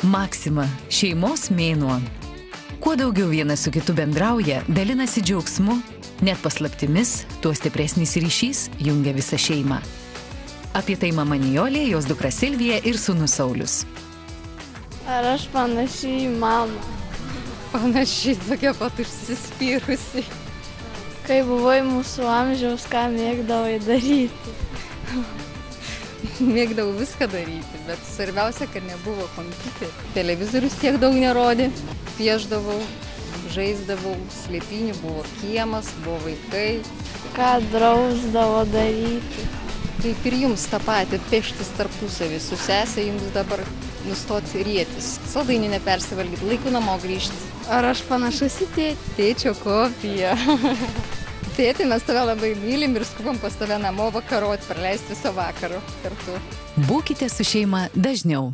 Maksima – šeimos mėnuo. Kuo daugiau vienas su kitu bendrauja, dalinasi džiaugsmu, net paslaptimis, tuo stipresnis ryšys jungia visą šeimą. Apie tai mama Nijolė, jos dukra Silvija ir sūnus Saulius. Ar aš panašiai į mamą? Panašiai, tokia pat užsispyrusi. Kai buvai mūsų amžiaus, ką mėgdavai daryti? Mėgdavau viską daryti, bet svarbiausia, kad nebuvo kompiuterio. Televizorius tiek daug nerodė. Pieždavau, žaisdavau, slėpinių, buvo kiemas, buvo vaikai. Ką drausdavo daryti? Kaip ir jums tą patį, peštis tarpusavį su sesė, jums dabar nustoti rietis. Saldainių nepersivalgyti, laiku namo grįžti. Ar aš panašus į tėtį? Tėčio kopija. Tėti, mes tave labai mylim ir skubam pas tave namo vakarot, praleisti viso vakaro kartu. Būkite su šeima dažniau.